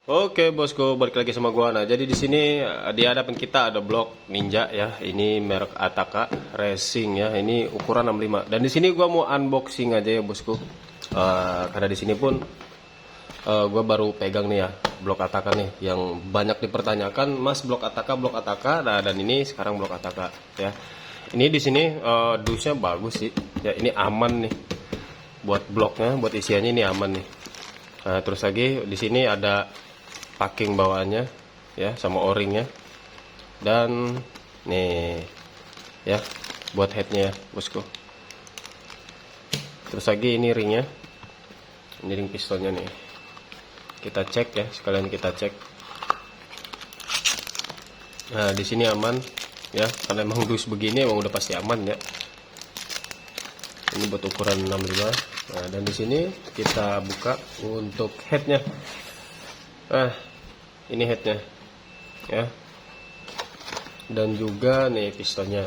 Oke bosku, balik lagi sama gua. Nah, jadi di sini di hadapan kita ada blok Ninja ya. Ini merek Ataka Racing ya. Ini ukuran 65. Dan di sini gua mau unboxing aja ya bosku. Karena di sini pun gua baru pegang nih ya blok Ataka nih yang banyak dipertanyakan, Mas blok Ataka, blok Ataka. Nah, dan ini sekarang blok Ataka ya. Ini di sini dusnya bagus sih. Ya, ini aman nih. Buat bloknya, buat isiannya ini aman nih. Nah, terus lagi di sini ada packing bawaannya ya sama o-ringnya, dan nih ya buat headnya ya bosku. Terus lagi ini ringnya, ini ring pistonnya nih, kita cek ya, sekalian kita cek. Nah di sini aman ya, karena emang dus begini emang udah pasti aman ya. Ini buat ukuran 65. Nah dan di sini kita buka untuk headnya. Ini headnya ya, dan juga nih pistonnya.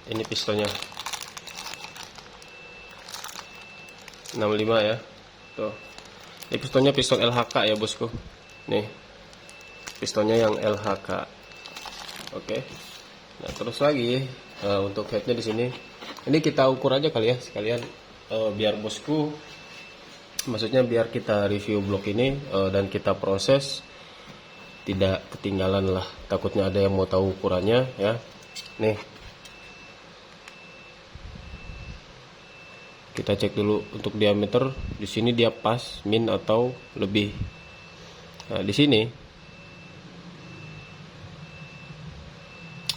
Ini pistonnya 65 ya tuh. Ini pistonnya piston LHK ya bosku. Nih pistonnya yang LHK. Oke. Nah terus lagi untuk headnya di sini, ini kita ukur aja kali ya sekalian, biar bosku, maksudnya biar kita review blok ini dan kita proses tidak ketinggalan lah, takutnya ada yang mau tahu ukurannya ya. Nih kita cek dulu untuk diameter. Di sini dia pas min atau lebih. Nah di sini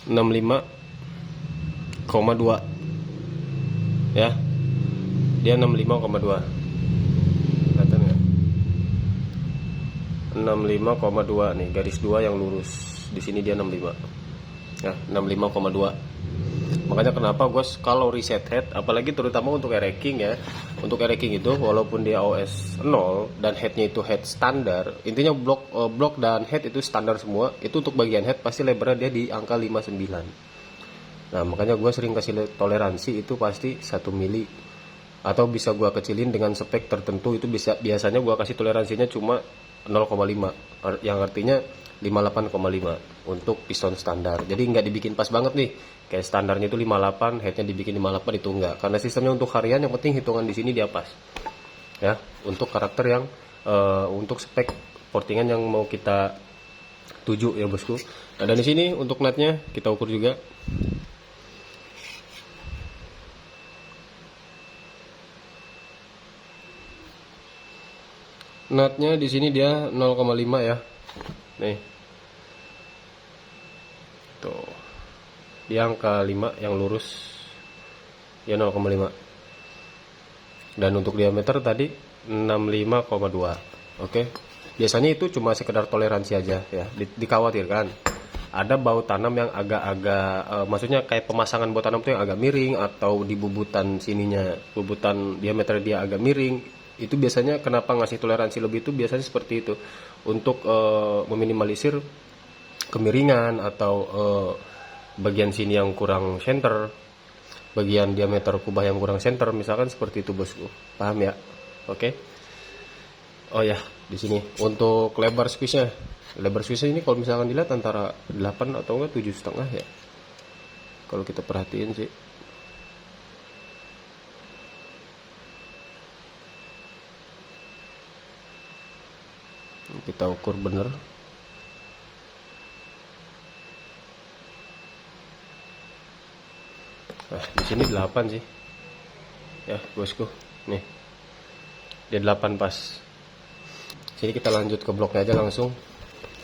65,2 ya, dia 65,2. 65,2 nih, garis 2 yang lurus. Di sini dia 65 ya, 65,2. Makanya kenapa gue kalau reset head, apalagi terutama untuk ereking ya, untuk ereking itu walaupun dia OS 0 dan headnya itu head standar, intinya blok dan head itu standar semua, itu untuk bagian head pasti lebarnya dia di angka 59. Nah makanya gue sering kasih toleransi itu pasti 1 mili, atau bisa gue kecilin dengan spek tertentu. Itu biasanya gue kasih toleransinya cuma 0,5, yang artinya 58,5 untuk piston standar. Jadi nggak dibikin pas banget nih, kayak standarnya itu 58, headnya dibikin 58, itu enggak. Karena sistemnya untuk harian, yang penting hitungan di sini dia pas ya, untuk karakter yang untuk spek portingan yang mau kita tuju ya bosku. Nah dan di sini untuk nutnya kita ukur juga. Nutnya di sini dia 0,5 ya. Nih. Tuh. Di angka 5 yang lurus. Ya 0,5. Dan untuk diameter tadi 65,2. Oke. Biasanya itu cuma sekedar toleransi aja ya. Dikhawatirkan ada bau tanam yang agak-agak maksudnya kayak pemasangan bau tanam tuh yang agak miring, atau di bubutan sininya, bubutan diameter dia agak miring. Itu biasanya kenapa ngasih toleransi lebih itu biasanya seperti itu, untuk meminimalisir kemiringan atau bagian sini yang kurang center, bagian diameter kubah yang kurang center misalkan, seperti itu bosku. Paham ya? Oke. Oh ya, di sini untuk lebar squeeze-nya. Lebar squeeze ini kalau misalkan dilihat antara 8 atau enggak 7,5 ya. Kalau kita perhatiin sih. Kita ukur bener. Nah, di sini 8 sih. Ya, bosku. Nih. Dia 8 pas. Sini kita lanjut ke bloknya aja langsung.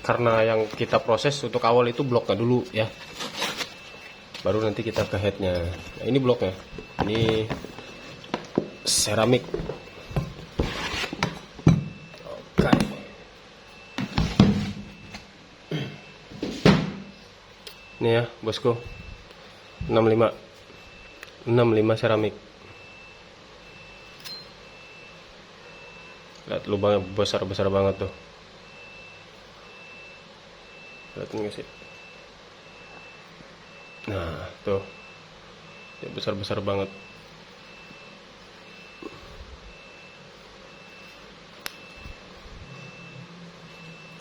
Karena yang kita proses untuk awal itu bloknya dulu ya. Baru nanti kita ke headnya. Nah, ini bloknya. Ini seramik. Oke. Ini ya bosku, 65 seramik. Lihat lubangnya besar-besar banget tuh. Lihat nggak sih? Nah tuh, ya besar-besar banget.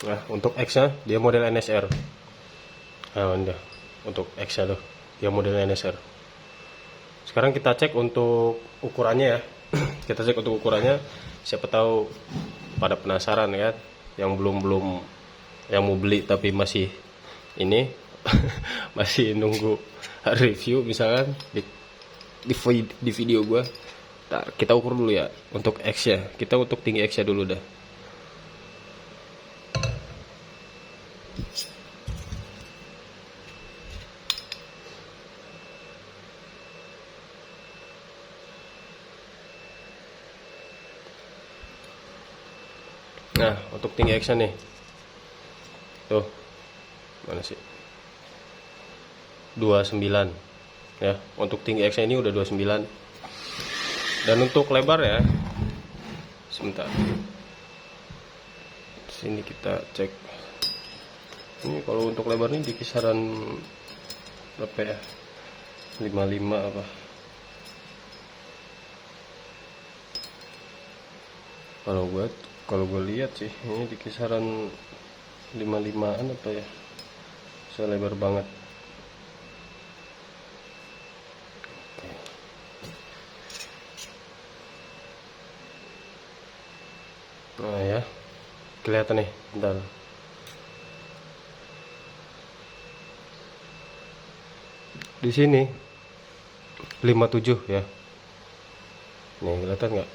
Nah, untuk X-nya dia model NSR. Nah, udah. Untuk X-nya tuh dia model NSR. Sekarang kita cek untuk ukurannya ya. Kita cek untuk ukurannya. Siapa tahu pada penasaran ya, yang belum yang mau beli tapi masih ini masih nunggu review misalkan di video gua. Ntar kita ukur dulu ya untuk X ya. Kita untuk tinggi X nya dulu dah. Nah, untuk tinggi X nya nih. Tuh. Mana sih? 29. Ya, untuk tinggi X nya ini udah 29. Dan untuk lebar ya. Sebentar. Sini kita cek. Ini kalau untuk lebar ini di kisaran berapa ya? 55 apa? Kalau gue lihat sih ini di kisaran 55-an apa ya? Saya lebar banget. Nah ya, kelihatan nih, bentar. Di sini 57 ya. Nih kelihatan nggak?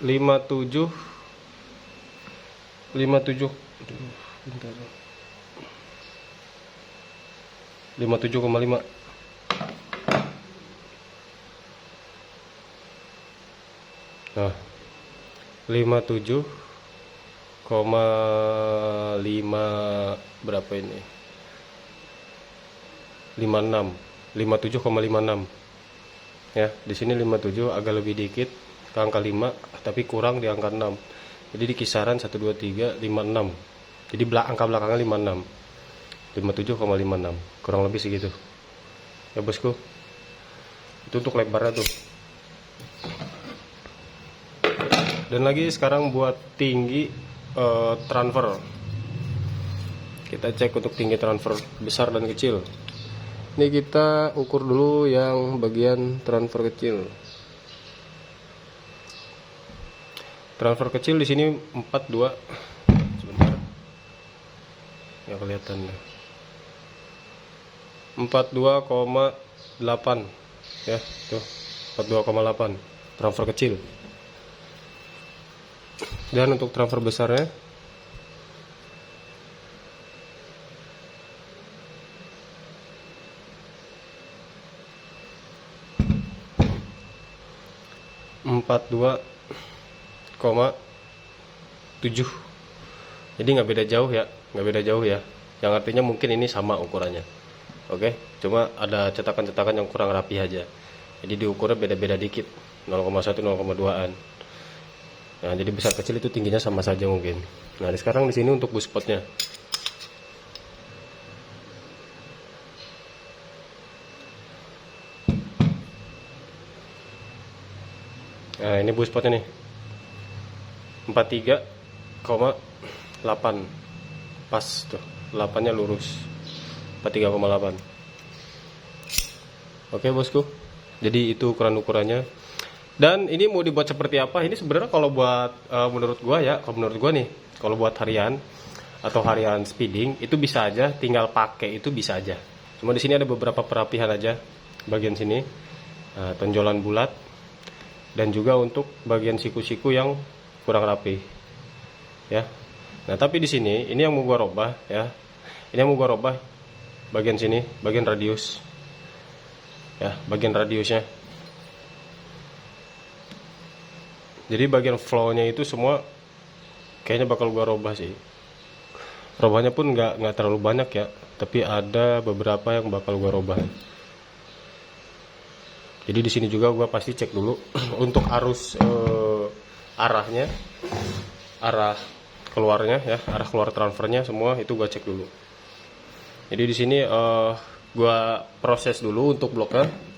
57 aduh, bentar. 57,5. Nah, 57,5 berapa ini? 56. 57,56. Ya, di sini 57 agak lebih dikit ke angka 5, tapi kurang di angka 6. Jadi di kisaran 1 2 3 5 6. Jadi angka belakangnya 56. 57,56. Kurang lebih segitu. Ya, bosku. Itu untuk lebarnya tuh. Dan lagi sekarang buat tinggi transfer. Kita cek untuk tinggi transfer besar dan kecil. Ini kita ukur dulu yang bagian transfer kecil. Transfer kecil di sini 42. Sebentar. Ya kelihatan. 42,8. Ya, tuh. 42,8 transfer kecil. Dan untuk transfer besarnya 42,7. Jadi nggak beda jauh ya, yang artinya mungkin ini sama ukurannya. Oke, cuma ada cetakan-cetakan yang kurang rapi aja, jadi diukurnya beda-beda dikit, 0,1 0,2an. Nah, jadi besar kecil itu tingginya sama saja mungkin. Nah, sekarang di sini untuk boost spotnya. Nah, ini boost spotnya nih. 43,8. Pas tuh. 8-nya lurus. 43,8. Oke, bosku. Jadi itu ukuran-ukurannya. Dan ini mau dibuat seperti apa? Ini sebenarnya kalau buat menurut gua nih, kalau buat harian atau harian speeding itu bisa aja, tinggal pakai itu bisa aja. Cuma di sini ada beberapa perapihan aja bagian sini, tonjolan bulat, dan juga untuk bagian siku-siku yang kurang rapi, ya. Nah, tapi di sini ini yang mau gua robah, ya. Ini yang mau gua robah bagian sini, bagian radius, ya, bagian radiusnya. Jadi bagian flow-nya itu semua kayaknya bakal gua robah sih. Robahnya pun nggak terlalu banyak ya, tapi ada beberapa yang bakal gua robah. Jadi di sini juga gua pasti cek dulu untuk arus arahnya, arah keluarnya ya, arah keluar transfernya semua itu gua cek dulu. Jadi di sini gua proses dulu untuk bloknya.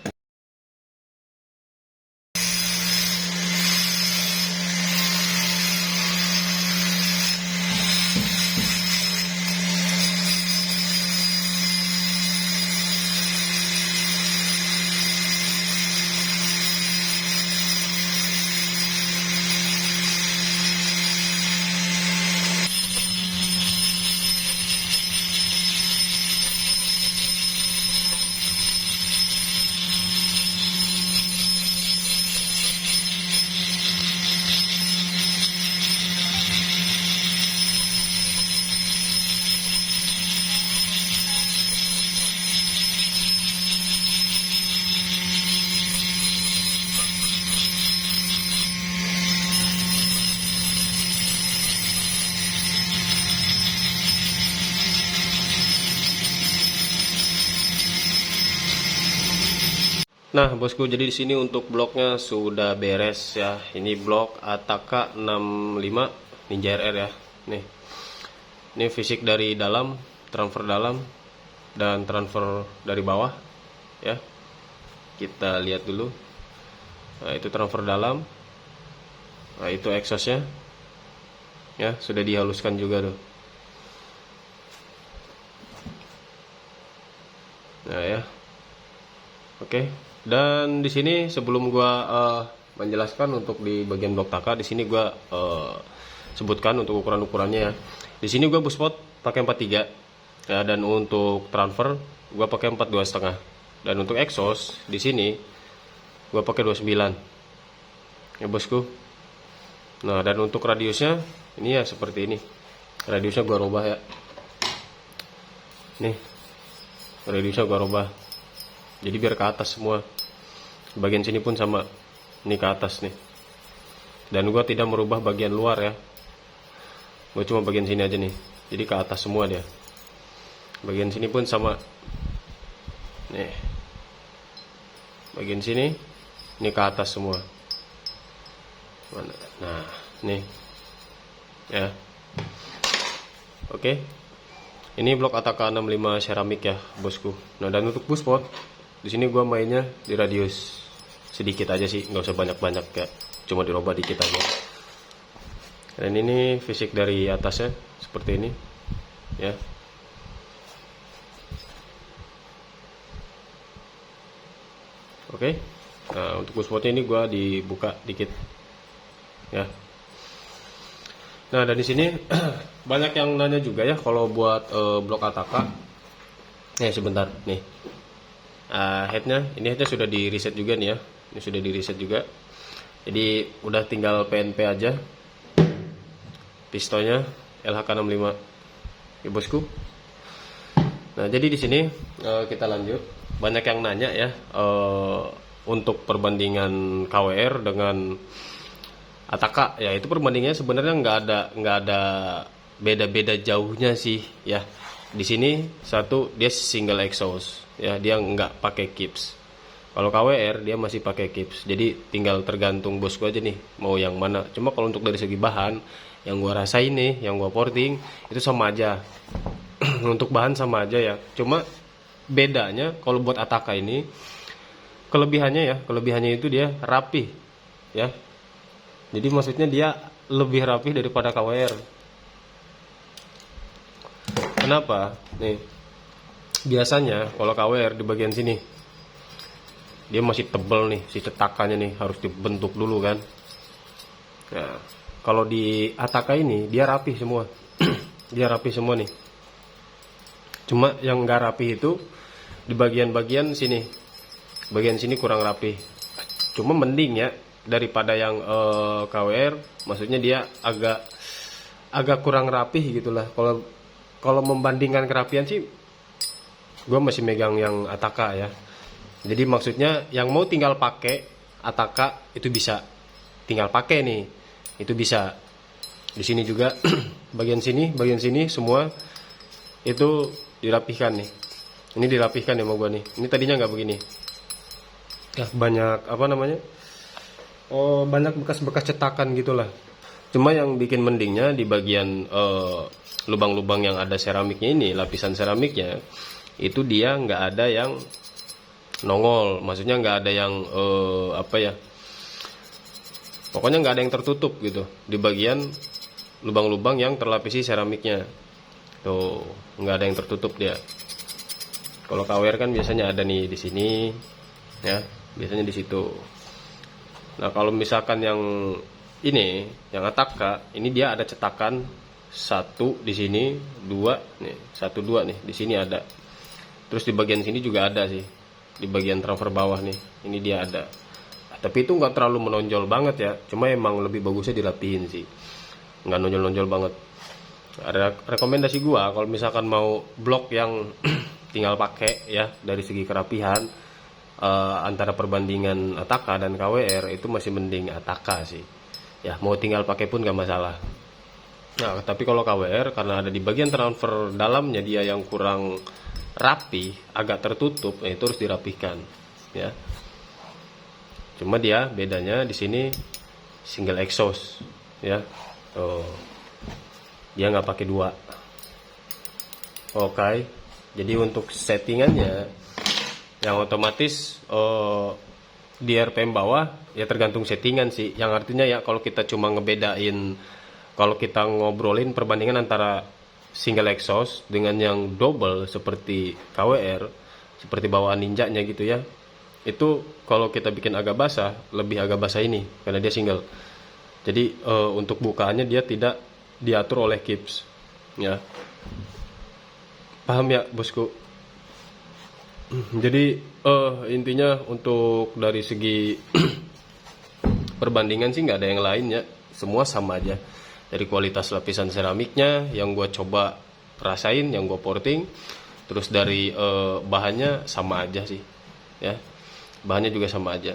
Nah, bosku, jadi di sini untuk bloknya sudah beres ya. Ini blok Ataka 65 Ninja RR ya. Nih. Ini fisik dari dalam, transfer dalam dan transfer dari bawah ya. Kita lihat dulu. Nah, itu transfer dalam. Nah, itu exhaustnya. Ya, sudah dihaluskan juga tuh. Nah, ya. Oke. Dan di sini sebelum gua menjelaskan untuk di bagian blok taka, di sini gua sebutkan untuk ukuran-ukurannya ya. Di sini gua buspot pakai 43 ya, dan untuk transfer gua pakai 42,5. Dan untuk exhaust di sini gua pakai 29. Ya, bosku. Nah, dan untuk radiusnya ini ya seperti ini. Radiusnya gua rubah ya. Nih. Radiusnya gua rubah. Jadi biar ke atas semua. Bagian sini pun sama. Ini ke atas nih. Dan gua tidak merubah bagian luar ya. Gua cuma bagian sini aja nih. Jadi ke atas semua dia. Bagian sini pun sama. Nih. Bagian sini ini ke atas semua. Mana? Nah, nih. Ya. Oke. Ini blok Ataka 65 seramik ya, bosku. Nah, dan untuk buspot di sini gua mainnya di radius sedikit aja sih, nggak usah banyak-banyak ya. Cuma dirubah dikit aja. Dan ini fisik dari atasnya seperti ini. Ya. Oke. Nah, untuk buspotnya ini gua dibuka dikit. Ya. Nah, dan di sini banyak yang nanya juga ya kalau buat blok Ataka. Sebentar nih. Headnya sudah di reset juga nih ya. Ini sudah di reset juga. Jadi udah tinggal PNP aja. Pistonnya LHK65. Ya, bosku. Nah, jadi di sini kita lanjut. Banyak yang nanya ya untuk perbandingan KWR dengan Ataka ya, itu perbandingannya sebenarnya nggak ada beda-beda jauhnya sih ya. Di sini satu dia single exhaust ya, dia nggak pakai kips. Kalau KWR dia masih pakai kips. Jadi tinggal tergantung bosku aja nih mau yang mana. Cuma kalau untuk dari segi bahan yang gua rasain nih, yang gua porting itu sama aja. Untuk bahan sama aja ya. Cuma bedanya kalau buat Ataka ini kelebihannya itu dia rapi ya. Jadi maksudnya dia lebih rapi daripada KWR. Kenapa? Nih. Biasanya kalau KWR di bagian sini dia masih tebel nih, si cetakannya nih harus dibentuk dulu kan. Nah, kalau di Ataka ini dia rapi semua. Dia rapi semua nih. Cuma yang nggak rapi itu di bagian-bagian sini. Bagian sini kurang rapi. Cuma mending ya daripada yang KWR, maksudnya dia agak kurang rapih gitulah. Kalau membandingkan kerapian sih gue masih megang yang Ataka ya. Jadi maksudnya yang mau tinggal pakai Ataka itu bisa tinggal pakai nih, itu bisa. Di sini juga bagian sini semua itu dirapihkan nih. Ini dirapihkan ya mau gue nih. Ini tadinya nggak begini ya, banyak apa namanya, banyak bekas-bekas cetakan gitulah. Cuma yang bikin mendingnya di bagian lubang-lubang yang ada seramiknya ini, lapisan seramiknya itu dia nggak ada yang nongol, maksudnya nggak ada yang pokoknya nggak ada yang tertutup gitu di bagian lubang-lubang yang terlapisi seramiknya. Tuh, nggak ada yang tertutup dia. Kalau KWR kan biasanya ada nih di sini ya, biasanya di situ. Nah, kalau misalkan yang ini, yang Ataka, ini dia ada cetakan satu di sini, dua nih, satu dua nih, di sini ada. Terus di bagian sini juga ada sih, di bagian transfer bawah nih, ini dia ada. Tapi itu nggak terlalu menonjol banget ya, cuma emang lebih bagusnya dirapihin sih, nggak nonjol-nonjol banget. Ada rekomendasi gua kalau misalkan mau blok yang tinggal pakai ya, dari segi kerapihan antara perbandingan Ataka dan KWR itu masih mending Ataka sih ya, mau tinggal pakai pun nggak masalah. Nah, tapi kalau KWR karena ada di bagian transfer dalamnya dia yang kurang rapi, agak tertutup, itu harus dirapihkan ya. Cuma dia bedanya di sini single exhaust ya. Oh, dia nggak pakai dua. Oke. Jadi untuk settingannya yang otomatis di RPM bawah ya tergantung settingan sih. Yang artinya ya kalau kita cuma ngebedain, kalau kita ngobrolin perbandingan antara single exhaust dengan yang double seperti KWR, seperti bawaan ninjanya gitu ya, itu kalau kita bikin agak basah, lebih agak basah ini karena dia single. Jadi untuk bukaannya dia tidak diatur oleh Gibbs ya. Paham ya bosku? Jadi intinya untuk dari segi perbandingan sih nggak ada yang lain ya, semua sama aja. Dari kualitas lapisan seramiknya yang gue coba rasain, yang gue porting, terus dari bahannya sama aja sih ya, bahannya juga sama aja.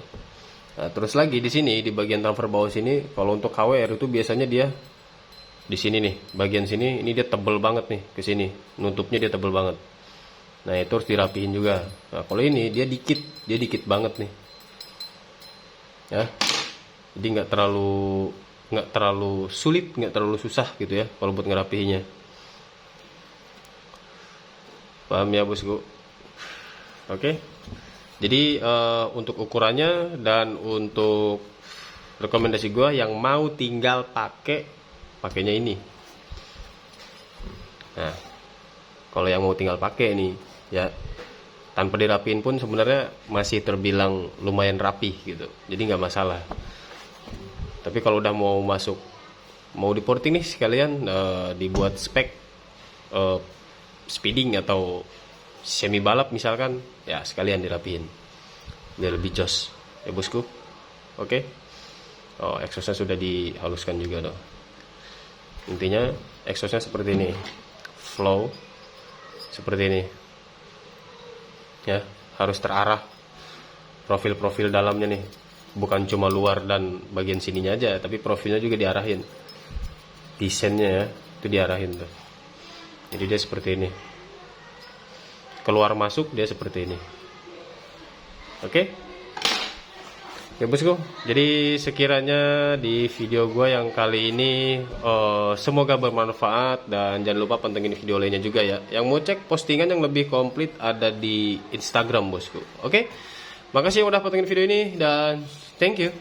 Nah, terus lagi di sini di bagian transfer bawah sini, kalau untuk KWR itu biasanya dia di sini nih, bagian sini ini dia tebel banget nih ke sini, nutupnya dia tebel banget. Nah itu harus dirapihin juga. Nah kalau ini dia dikit banget nih ya, jadi nggak terlalu sulit, nggak terlalu susah gitu ya kalau buat ngerapihinnya. Paham ya bosku? Oke. Jadi untuk ukurannya dan untuk rekomendasi gue yang mau tinggal pakainya ini. Nah kalau yang mau tinggal pakai nih ya, tanpa dirapiin pun sebenarnya masih terbilang lumayan rapih gitu, jadi nggak masalah. Tapi kalau udah mau diporting nih sekalian dibuat spek speeding atau semi balap misalkan ya, sekalian dirapiin biar lebih jos ya bosku. Oke. Oh exhaustnya sudah dihaluskan juga dong. Intinya exhaustnya seperti ini, flow seperti ini ya, harus terarah profil dalamnya nih, bukan cuma luar dan bagian sininya aja, tapi profilnya juga diarahin, desainnya ya itu diarahin tuh. Jadi dia seperti ini, keluar masuk dia seperti ini. Oke ya bosku, jadi sekiranya di video gue yang kali ini semoga bermanfaat, dan jangan lupa pantengin video lainnya juga ya. Yang mau cek postingan yang lebih komplit ada di Instagram bosku. Oke, makasih yang udah pantengin video ini dan thank you.